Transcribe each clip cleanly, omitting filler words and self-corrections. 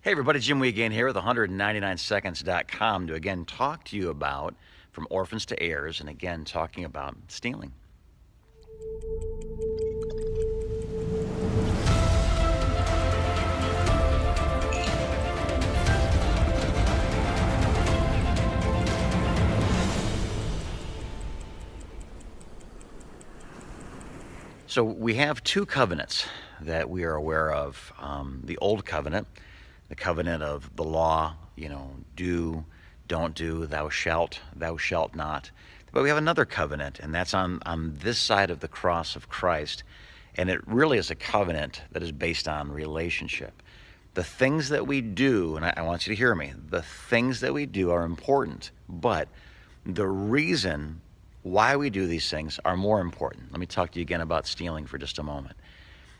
Hey everybody, Jim Wiegand here with 199seconds.com to again talk to you about from orphans to heirs, and again talking about stealing. So we have two covenants that we are aware of. The old covenant, the covenant of the law, do, don't do, thou shalt not. But we have another covenant, and that's on this side of the cross of Christ. And it really is a covenant that is based on relationship. The things that we do, and I want you to hear me, the things that we do are important, but the reason why we do these things are more important. Let me talk to you again about stealing for just a moment.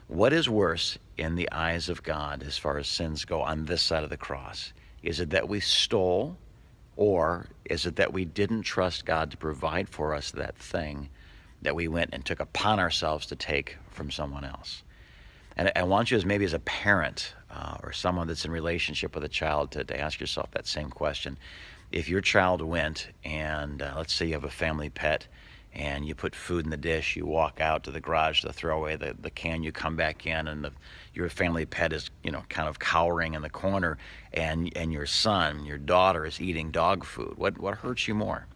What is worse in the eyes of God as far as sins go on this side of the cross? Is it that we stole, or is it that we didn't trust God to provide for us that thing that we went and took upon ourselves to take from someone else? And I want you, as maybe as a parent or someone that's in relationship with a child, to ask yourself that same question. If your child went and let's say you have a family pet and you put food in the dish, you walk out to the garage to throw away the can, you come back in and your family pet is kind of cowering in the corner, and your son, your daughter is eating dog food. What hurts you more?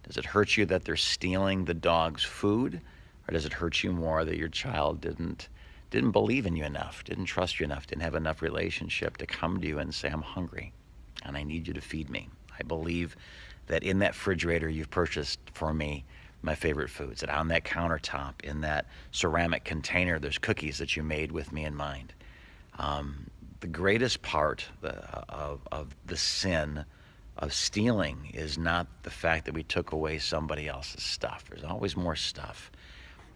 Does it hurt you that they're stealing the dog's food, or does it hurt you more that your child didn't believe in you enough, didn't trust you enough, didn't have enough relationship to come to you and say, I'm hungry and I need you to feed me. I believe that in that refrigerator you've purchased for me my favorite foods, that on that countertop, in that ceramic container, there's cookies that you made with me in mind. The greatest part of the sin of stealing is not the fact that we took away somebody else's stuff. There's always more stuff.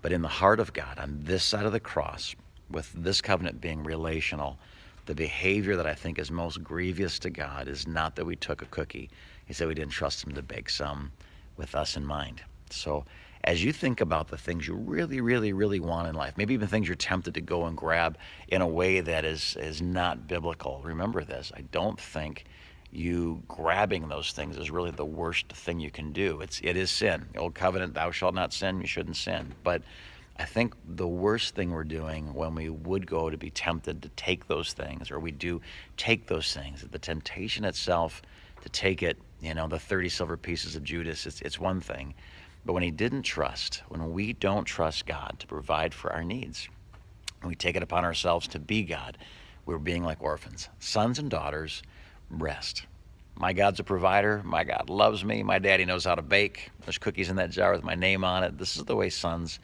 But in the heart of God, on this side of the cross, with this covenant being relational, the behavior that I think is most grievous to God is not that we took a cookie. It's that we didn't trust him to bake some with us in mind. So as you think about the things you really, really, really want in life, maybe even things you're tempted to go and grab in a way that is not biblical, remember this. I don't think you grabbing those things is really the worst thing you can do. It is sin. The old covenant, thou shalt not sin, you shouldn't sin. But I think the worst thing we're doing when we would go to be tempted to take those things, or we do take those things, the temptation itself to take it, the 30 silver pieces of Judas, it's one thing. But when when we don't trust God to provide for our needs, we take it upon ourselves to be God, we're being like orphans. Sons and daughters, rest. My God's a provider. My God loves me. My daddy knows how to bake. There's cookies in that jar with my name on it. This is the way sons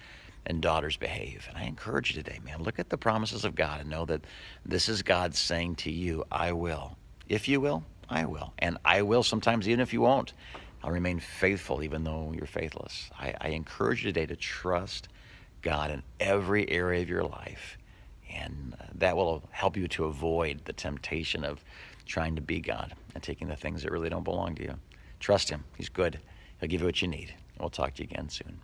and daughters behave. And I encourage you today, man, look at the promises of God and know that this is God saying to you, I will. If you will, I will. And I will sometimes even if you won't. I'll remain faithful even though you're faithless. I encourage you today to trust God in every area of your life. And that will help you to avoid the temptation of trying to be God and taking the things that really don't belong to you. Trust him. He's good. He'll give you what you need. We'll talk to you again soon.